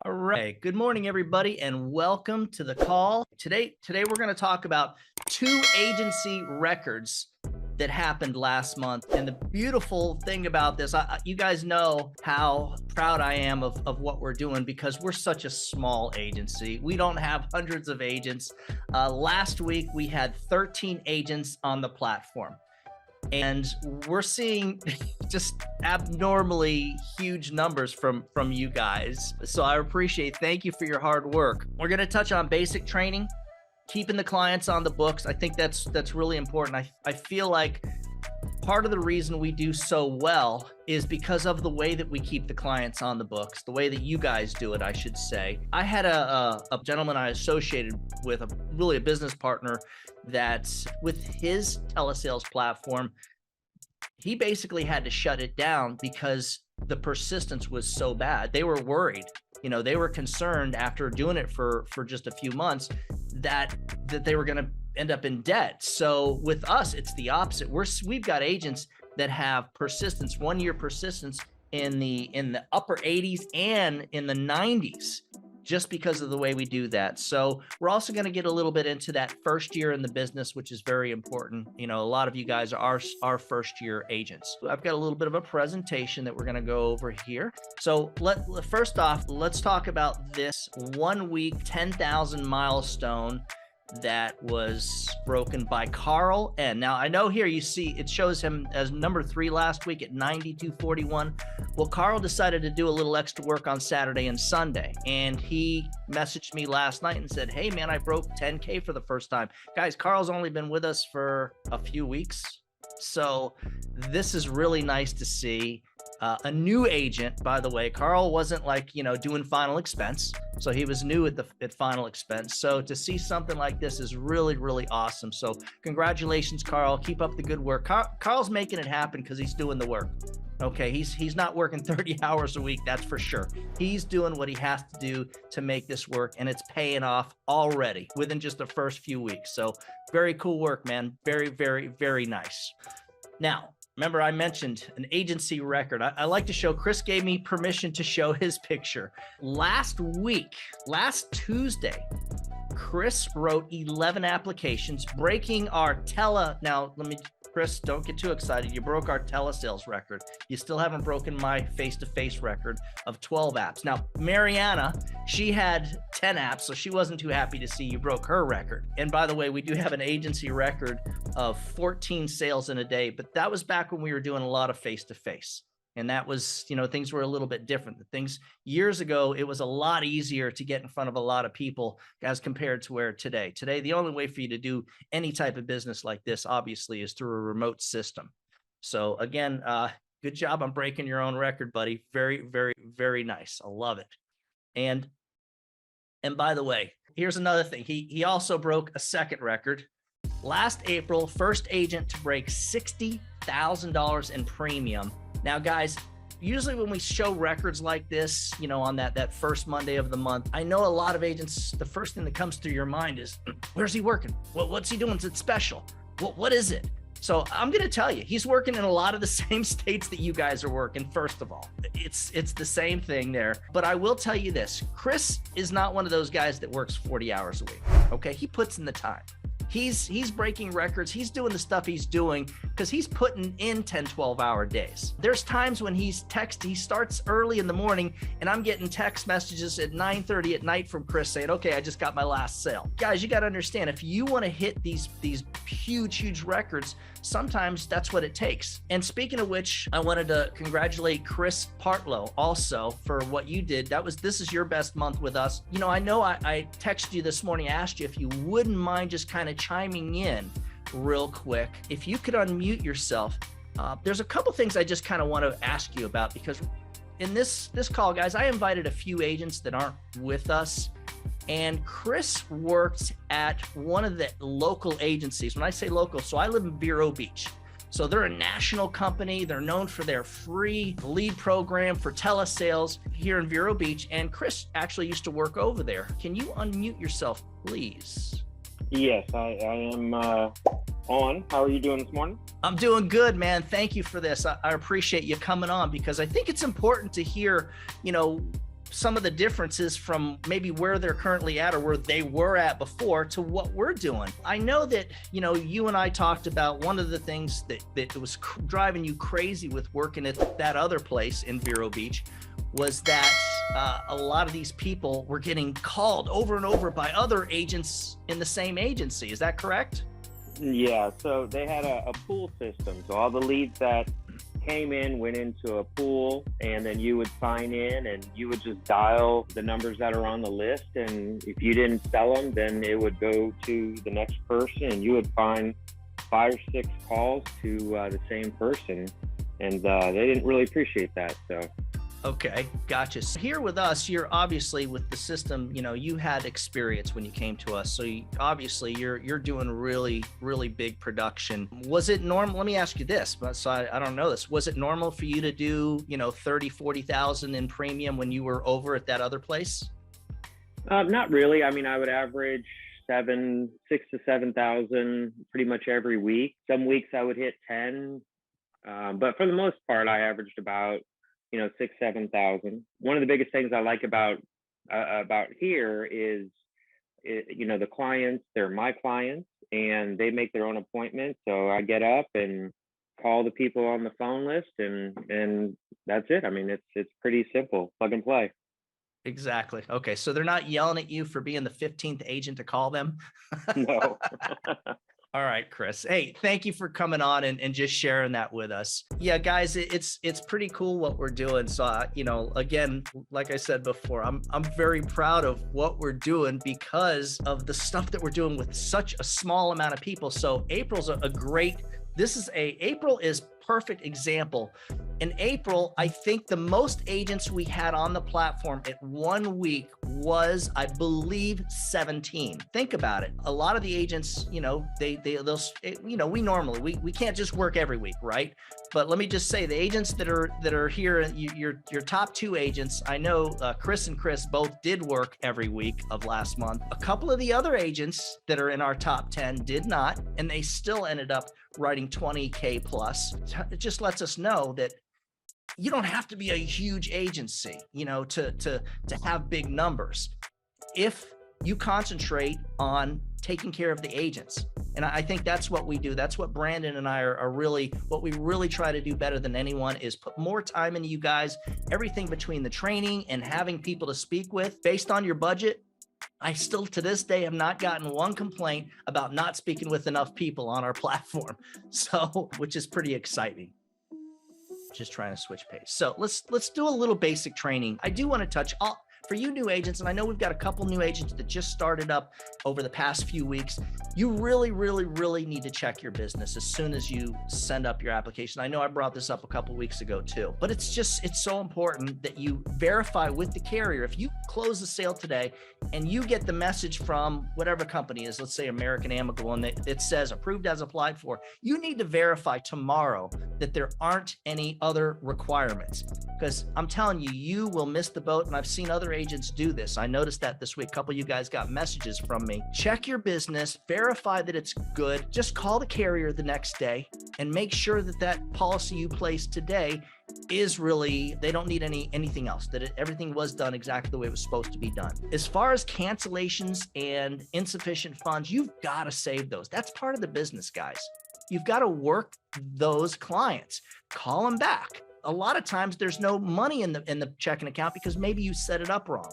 All right. Good morning, everybody, and welcome to the call. Today we're going to talk about 2 agency records that happened last month. And the beautiful thing about this, you guys know how proud I am of what we're doing because we're such a small agency. We don't have hundreds of agents. Last week, we had 13 agents on the platform. And we're seeing just abnormally huge numbers from you guys. So I appreciate, thank you for your hard work. We're going to touch on basic training, keeping the clients on the books. I think that's really important. I feel like part of the reason we do so well is because of the way that we keep the clients on the books, the way that you guys do it, I should say. I had a gentleman I associated with, a business partner, that with his telesales platform, he basically had to shut it down because the persistence was so bad. They were worried. They were concerned after doing it for just a few months that they were going to end up in debt. So with us, it's the opposite. We've got agents that have persistence, 1-year persistence in the upper 80s and in the 90s, just because of the way we do that. So we're also going to get a little bit into that first year in the business, which is very important. A lot of you guys are our first year agents. I've got a little bit of a presentation that we're going to go over here. So first off, let's talk about this 1 week, 10,000 milestone that was broken by Carl N. Now, I know here you see it shows him as number 3 last week at 92.41. Well, Carl decided to do a little extra work on Saturday and Sunday, and he messaged me last night and said, hey, man, I broke 10K for the first time. Guys, Carl's only been with us for a few weeks, so this is really nice to see. A new agent, by the way. Carl wasn't doing final expense, so he was new at final expense. So to see something like this is really, really awesome. So congratulations, Carl. Keep up the good work. Carl's making it happen because he's doing the work. Okay, he's not working 30 hours a week, that's for sure. He's doing what he has to do to make this work, and it's paying off already within just the first few weeks. So very cool work, man. Very, very, very nice. Now, remember, I mentioned an agency record. I like to show, Chris gave me permission to show his picture. Last Tuesday, Chris wrote 11 applications, breaking our Chris, don't get too excited. You broke our telesales record. You still haven't broken my face-to-face record of 12 apps. Now, Mariana, she had 10 apps, so she wasn't too happy to see you broke her record. And by the way, we do have an agency record of 14 sales in a day, but that was back when we were doing a lot of face-to-face. And that was, things were a little bit different. Things years ago, it was a lot easier to get in front of a lot of people as compared to where today. Today, the only way for you to do any type of business like this, obviously, is through a remote system. So again, good job on breaking your own record, buddy. Very, very, very nice. I love it. And by the way, here's another thing. He also broke a second record. Last April, first agent to break $60,000 in premium. Now, guys, usually when we show records like this, on that first Monday of the month, I know a lot of agents, the first thing that comes through your mind is, where's he working? What's he doing that's special? What is it? So I'm going to tell you, he's working in a lot of the same states that you guys are working, first of all. It's the same thing there. But I will tell you this, Chris is not one of those guys that works 40 hours a week, okay? He puts in the time. He's breaking records. He's doing the stuff he's doing because he's putting in 10, 12-hour days. There's times when he starts early in the morning, and I'm getting text messages at 9:30 at night from Chris saying, okay, I just got my last sale. Guys, you got to understand, if you want to hit these huge records, sometimes that's what it takes. And speaking of which, I wanted to congratulate Chris Partlow also for what you did. This is your best month with us. I know I texted you this morning, asked you if you wouldn't mind just kind of chiming in real quick. If you could unmute yourself, there's a couple things I just kind of want to ask you about, because in this call, guys, I invited a few agents that aren't with us, and Chris works at one of the local agencies. When I say local, so I live in Vero Beach. So they're a national company. They're known for their free lead program for telesales here in Vero Beach. And Chris actually used to work over there. Can you unmute yourself, please? Yes, I am on. How are you doing this morning? I'm doing good, man. Thank you for this. I appreciate you coming on, because I think it's important to hear, some of the differences from maybe where they're currently at or where they were at before to what we're doing. I know that, you and I talked about one of the things that was driving you crazy with working at that other place in Vero Beach was that a lot of these people were getting called over and over by other agents in the same agency. Is that correct? Yeah, so they had a pool system. So all the leads that came in went into a pool, and then you would sign in and you would just dial the numbers that are on the list. And if you didn't sell them, then it would go to the next person, and you would find 5 or 6 calls to the same person. And they didn't really appreciate that. So. Okay, gotcha. So here with us, you're obviously with the system, you had experience when you came to us. So obviously you're doing really, really big production. Was it normal? Let me ask you this, so I don't know this. Was it normal for you to do, 30, 40,000 in premium when you were over at that other place? Not really. I mean, I would average 6 to 7,000 pretty much every week. Some weeks I would hit 10, but for the most part, I averaged about 6,000-7,000. One of the biggest things I like about here is, the clients, they're my clients and they make their own appointments. So I get up and call the people on the phone list and that's it. I mean, it's pretty simple, plug and play. Exactly. Okay. So they're not yelling at you for being the 15th agent to call them? No. All right, Chris. Hey, thank you for coming on and just sharing that with us. Yeah, guys, it's pretty cool what we're doing. So, again, like I said before, I'm very proud of what we're doing because of the stuff that we're doing with such a small amount of people. So April's April is perfect example. In April, I think the most agents we had on the platform at 1 week was, I believe, 17. Think about it. A lot of the agents, we can't just work every week, right? But let me just say, the agents that are here, your top 2 agents, I know Chris and Chris both did work every week of last month. A couple of the other agents that are in our top 10 did not, and they still ended up writing 20K plus. It just lets us know that you don't have to be a huge agency, to have big numbers. If you concentrate on taking care of the agents. And I think that's what we do. That's what Brandon and I are really, what we really try to do better than anyone is put more time into you guys, everything between the training and having people to speak with based on your budget. I still, to this day, have not gotten one complaint about not speaking with enough people on our platform. So, which is pretty exciting. Just trying to switch pace. So let's do a little basic training. I do want to touch for you new agents, and I know we've got a couple new agents that just started up over the past few weeks. You really, really, really need to check your business as soon as you send up your application. I know I brought this up a couple weeks ago too, but it's so important that you verify with the carrier. If you close the sale today and you get the message from whatever company is, let's say American Amicable, and it says approved as applied for, you need to verify tomorrow that there aren't any other requirements, because I'm telling you, you will miss the boat. And I've seen other agents do this. I noticed that this week. A couple of you guys got messages from me. Check your business, verify that it's good. Just call the carrier the next day and make sure that that policy you placed today is really, they don't need anything else, that everything was done exactly the way it was supposed to be done. As far as cancellations and insufficient funds, you've got to save those. That's part of the business, guys. You've got to work those clients, call them back. A lot of times there's no money in the checking account because maybe you set it up wrong.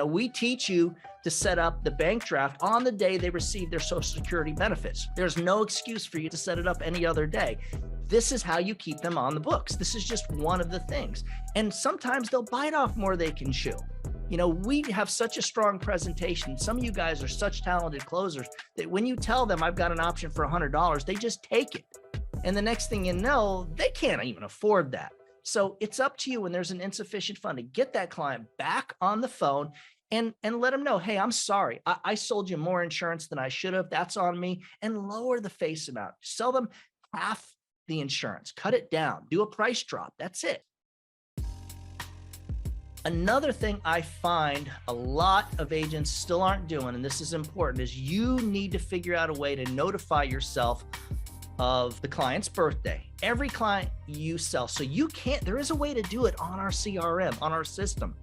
We teach you to set up the bank draft on the day they receive their Social Security benefits. There's no excuse for you to set it up any other day. This is how you keep them on the books. This is just one of the things. And sometimes they'll bite off more they can chew. We have such a strong presentation. Some of you guys are such talented closers that when you tell them I've got an option for $100, they just take it. And the next thing you know, they can't even afford that. So it's up to you when there's an insufficient fund to get that client back on the phone and let them know, hey, I'm sorry. I sold you more insurance than I should have. That's on me. And lower the face amount. Sell them half the insurance. Cut it down. Do a price drop. That's it. Another thing I find a lot of agents still aren't doing, and this is important, is you need to figure out a way to notify yourself of the client's birthday. Every client you sell. So there is a way to do it on our CRM, on our system.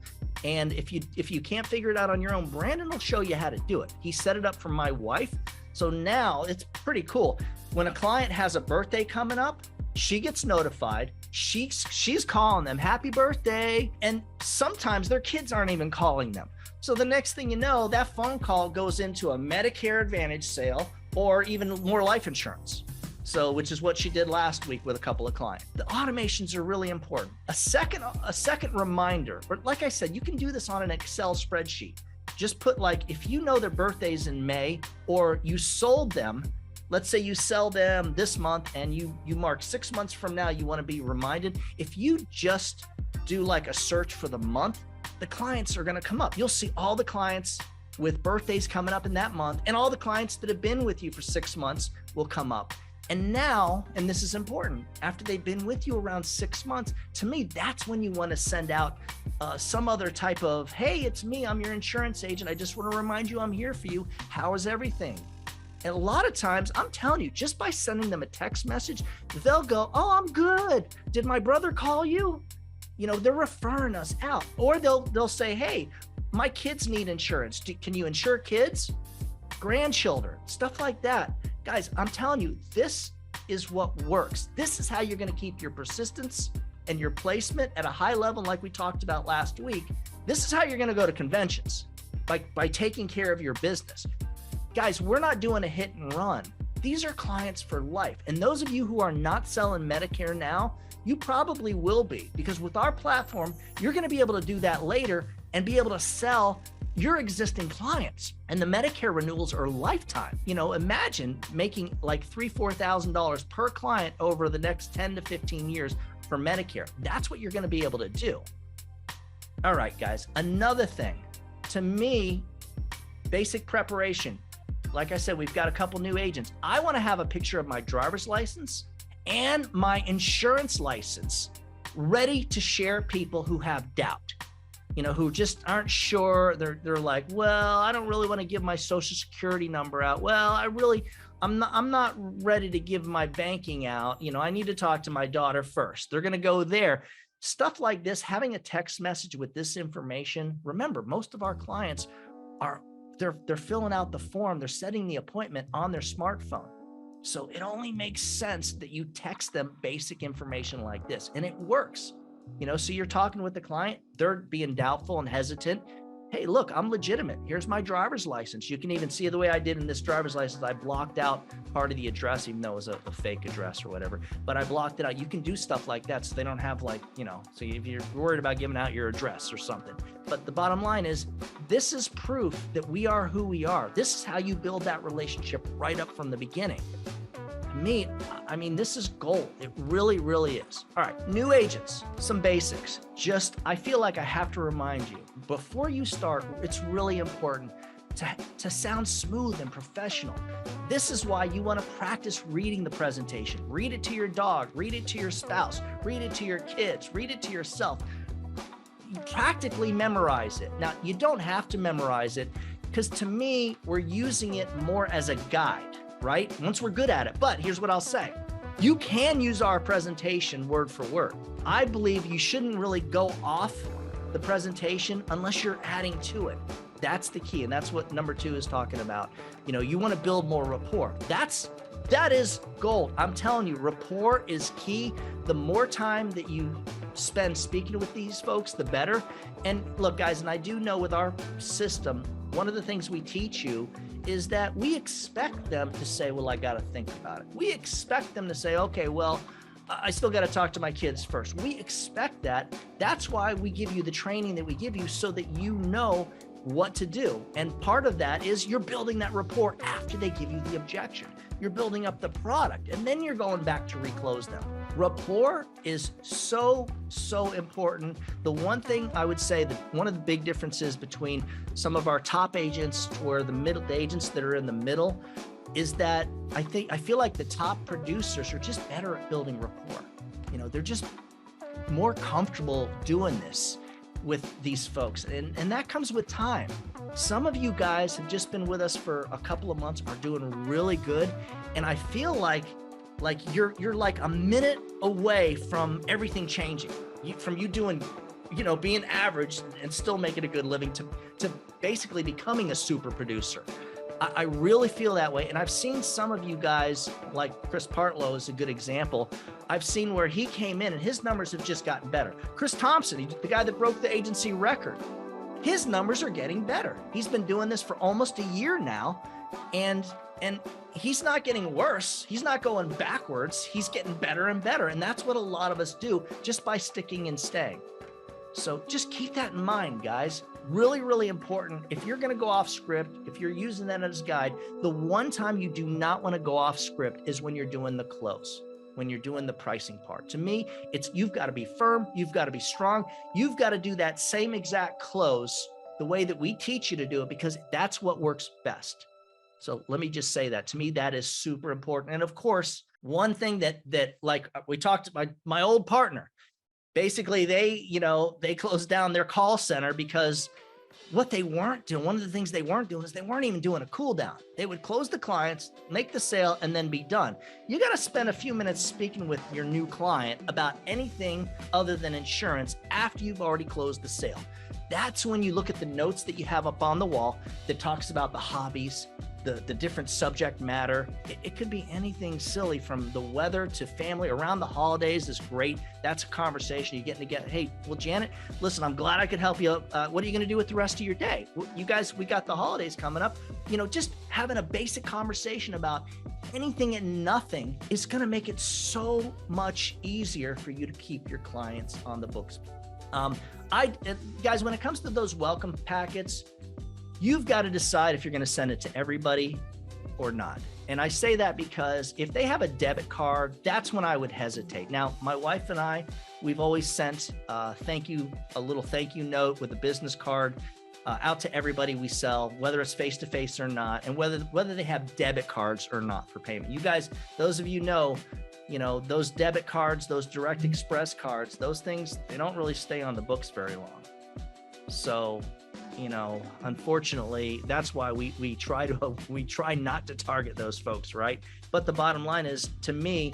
And if you can't figure it out on your own, Brandon will show you how to do it. He set it up for my wife. So now it's pretty cool. When a client has a birthday coming up, she gets notified. She's calling them happy birthday. And sometimes their kids aren't even calling them. So the next thing you know, that phone call goes into a Medicare Advantage sale or even more life insurance. So, which is what she did last week with a couple of clients. The automations are really important. A second reminder, or like I said, you can do this on an Excel spreadsheet. Just put like, if you know their birthday's in May, or you sold them, let's say you sell them this month and you mark 6 months from now, you want to be reminded. If you just do like a search for the month, the clients are going to come up. You'll see all the clients with birthdays coming up in that month, and all the clients that have been with you for 6 months will come up. And now, and this is important, after they've been with you around 6 months, to me, that's when you want to send out some other type of, hey, it's me, I'm your insurance agent. I just want to remind you I'm here for you. How is everything? And a lot of times, I'm telling you, just by sending them a text message, they'll go, oh, I'm good. Did my brother call you? You know, they're referring us out. Or they'll say, hey, my kids need insurance. Can you insure kids? Grandchildren, stuff like that. Guys, I'm telling you, this is what works. This is how you're going to keep your persistence and your placement at a high level, like we talked about last week. This is how you're going to go to conventions, by taking care of your business. Guys, we're not doing a hit and run. These are clients for life. And those of you who are not selling Medicare now, you probably will be, because with our platform, you're going to be able to do that later and be able to sell your existing clients. And the Medicare renewals are lifetime. You know, imagine making like $3,000-$4,000 per client over the next 10 to 15 years for Medicare. That's what you're going to be able to do. All right, guys, another thing, to me, basic preparation. Like I said, we've got a couple new agents. I want to have a picture of my driver's license and my insurance license ready to share people who have doubt. You know, who just aren't sure. They're like, well, I don't really want to give my social security number out. Well, I'm not ready to give my banking out. You know, I need to talk to my daughter first. They're going to go there. Stuff like this, having a text message with this information. Remember, most of our clients they're filling out the form. They're setting the appointment on their smartphone. So it only makes sense that you text them basic information like this, and it works. You know, so you're talking with the client, they're being doubtful and hesitant. Hey, look, I'm legitimate. Here's my driver's license. You can even see the way I did in this driver's license. I blocked out part of the address, even though it was a fake address or whatever, but I blocked it out. You can do stuff like that so they don't have like, you know, so if you're worried about giving out your address or something. But the bottom line is, this is proof that we are who we are. This is how you build that relationship right up from the beginning. Me, I mean, this is gold. It really, really is. All right, new agents, some basics. I feel like I have to remind you, before you start, it's really important to sound smooth and professional. This is why you want to practice reading the presentation. Read it to your dog, read it to your spouse, read it to your kids, read it to yourself. Practically memorize it. Now, you don't have to memorize it, because to me, we're using it more as a guide. Right? Once we're good at it. But here's what I'll say. You can use our presentation word for word. I believe you shouldn't really go off the presentation unless you're adding to it. That's the key. And that's what number 2 is talking about. You know, you want to build more rapport. That is gold. I'm telling you, rapport is key. The more time that you spend speaking with these folks, the better. And look, guys, and I do know with our system, one of the things we teach you is that we expect them to say, well, I got to think about it. We expect them to say, okay, well, I still got to talk to my kids first. We expect that. That's why we give you the training that we give you, so that you know what to do. And part of that is you're building that rapport after they give you the objection. You're building up the product, and then you're going back to reclose them. Rapport is so, so important. The one thing I would say that one of the big differences between some of our top agents or the agents that are in the middle is that I feel like the top producers are just better at building rapport. You know, they're just more comfortable doing this with these folks. And that comes with time. Some of you guys have just been with us for a couple of months, are doing really good. And I feel like you're like a minute away from everything changing, from you doing being average and still making a good living to basically becoming a super producer. I really feel that way. And I've seen some of you guys, like Chris Partlow is a good example. I've seen where he came in and his numbers have just gotten better. Chris Thompson, the guy that broke the agency record, his numbers are getting better. He's been doing this for almost a year now. And he's not getting worse. He's not going backwards. He's getting better and better. And that's what a lot of us do just by sticking and staying. So just keep that in mind, guys. Really, really important. If you're going to go off script, if you're using that as a guide, the one time you do not want to go off script is when you're doing the close, when you're doing the pricing part. To me, you've got to be firm. You've got to be strong. You've got to do that same exact close the way that we teach you to do it, because that's what works best. So let me just say that. To me, that is super important. And of course, one thing that like we talked about, my old partner, basically they closed down their call center because what they weren't doing, one of the things they weren't doing is they weren't even doing a cool down. They would close the clients, make the sale, and then be done. You got to spend a few minutes speaking with your new client about anything other than insurance after you've already closed the sale. That's when you look at the notes that you have up on the wall that talks about the hobbies, the different subject matter. It could be anything silly from the weather to family. Around the holidays is great. That's a conversation you're getting to get. Hey, well, Janet, listen, I'm glad I could help you. What are you going to do with the rest of your day? You guys, we got the holidays coming up. Just having a basic conversation about anything and nothing is going to make it so much easier for you to keep your clients on the books. Guys, when it comes to those welcome packets, you've got to decide if you're going to send it to everybody or not. And I say that because if they have a debit card, that's when I would hesitate. Now, my wife and I, we've always sent a little thank you note with a business card out to everybody we sell, whether it's face-to-face or not, and whether they have debit cards or not for payment. You guys, those of you know, those debit cards, those direct express cards, those things, they don't really stay on the books very long. So, unfortunately, that's why we try not to target those folks, right? But the bottom line is, to me,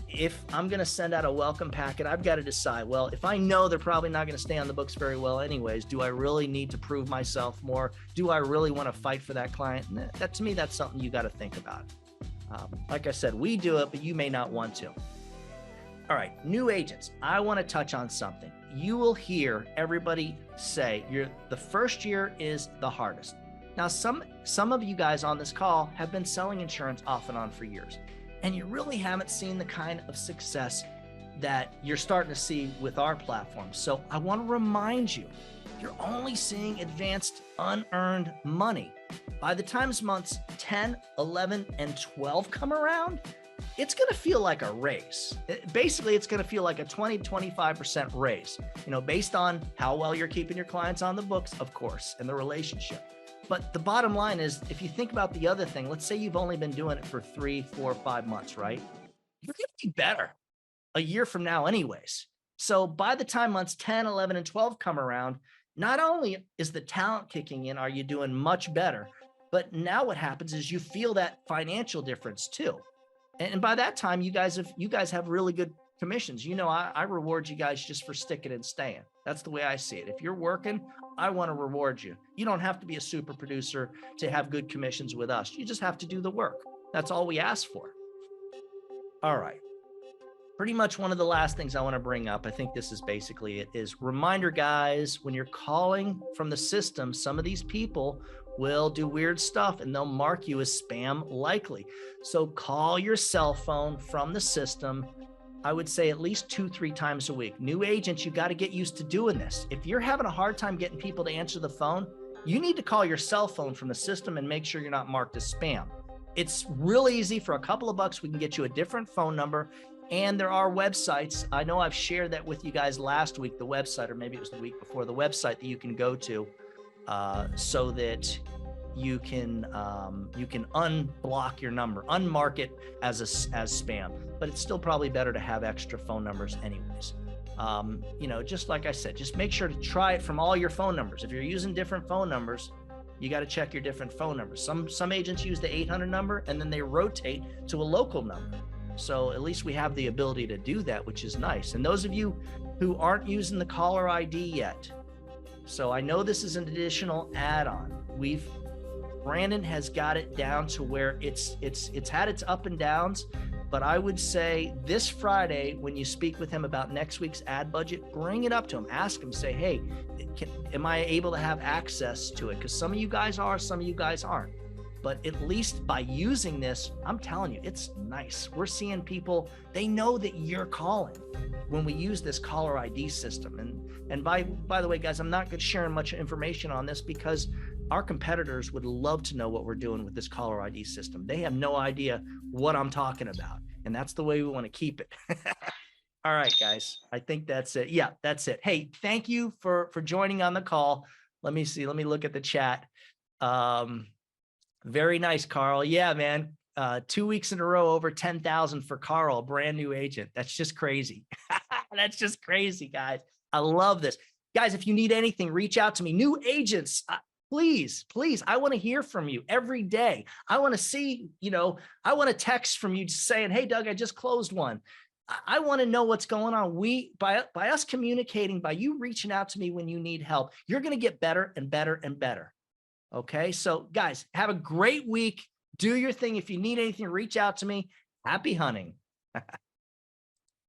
if I'm going to send out a welcome packet, I've got to decide, well, if I know they're probably not going to stay on the books very well anyways, do I really need to prove myself more? Do I really want to fight for that client? And that, to me, that's something you got to think about. Like I said, we do it, but you may not want to. All right, new agents, I want to touch on something. You will hear everybody say the first year is the hardest. Now, some of you guys on this call have been selling insurance off and on for years, and you really haven't seen the kind of success that you're starting to see with our platform. So I want to remind you, you're only seeing advanced unearned money. By the time months 10, 11, and 12 come around, it's going to feel like a raise. Basically, it's going to feel like a 20-25% raise, based on how well you're keeping your clients on the books, of course, and the relationship. But the bottom line is, if you think about the other thing, let's say you've only been doing it for 3, 4, 5 months, right? You're going to be better a year from now anyways. So by the time months 10, 11, and 12 come around, not only is the talent kicking in, are you doing much better, but now what happens is you feel that financial difference too. And by that time, you guys have really good commissions. I reward you guys just for sticking and staying. That's the way I see it. If you're working, I want to reward you. You don't have to be a super producer to have good commissions with us. You just have to do the work. That's all we ask for. All right. Pretty much one of the last things I want to bring up, I think this is basically it, is reminder, guys, when you're calling from the system, some of these people will do weird stuff and they'll mark you as spam likely. So call your cell phone from the system, I would say at least 2-3 times a week. New agents, you got to get used to doing this. If you're having a hard time getting people to answer the phone, you need to call your cell phone from the system and make sure you're not marked as spam. It's really easy. For a couple of bucks, we can get you a different phone number. And there are websites. I know I've shared that with you guys last week, the website, or maybe it was the week before, the website that you can go to so that you can unblock your number, unmark it as spam. But it's still probably better to have extra phone numbers anyways. Just like I said, just make sure to try it from all your phone numbers. If you're using different phone numbers, you got to check your different phone numbers. Some agents use the 800 number and then they rotate to a local number. So at least we have the ability to do that, which is nice. And those of you who aren't using the caller ID yet, so I know this is an additional add-on. Brandon has got it down to where it's had its up and downs, but I would say this Friday, when you speak with him about next week's ad budget, bring it up to him, ask him, say, hey, am I able to have access to it? Because some of you guys are, some of you guys aren't. But at least by using this, I'm telling you, it's nice. We're seeing people, they know that you're calling when we use this caller ID system. And by the way, guys, I'm not sharing much information on this because our competitors would love to know what we're doing with this caller ID system. They have no idea what I'm talking about. And that's the way we want to keep it. All right, guys, I think that's it. Yeah, that's it. Hey, thank you for joining on the call. Let me see. Let me look at the chat. Very nice, Carl. Yeah, man. 2 weeks in a row, over 10,000 for Carl, brand new agent. That's just crazy. That's just crazy, guys. I love this. Guys, if you need anything, reach out to me. New agents, please, I want to hear from you every day. I want to see, I want to text from you saying, hey, Doug, I just closed one. I want to know what's going on. By us communicating, by you reaching out to me when you need help, you're going to get better and better and better. Okay. So guys, have a great week. Do your thing. If you need anything, reach out to me. Happy hunting.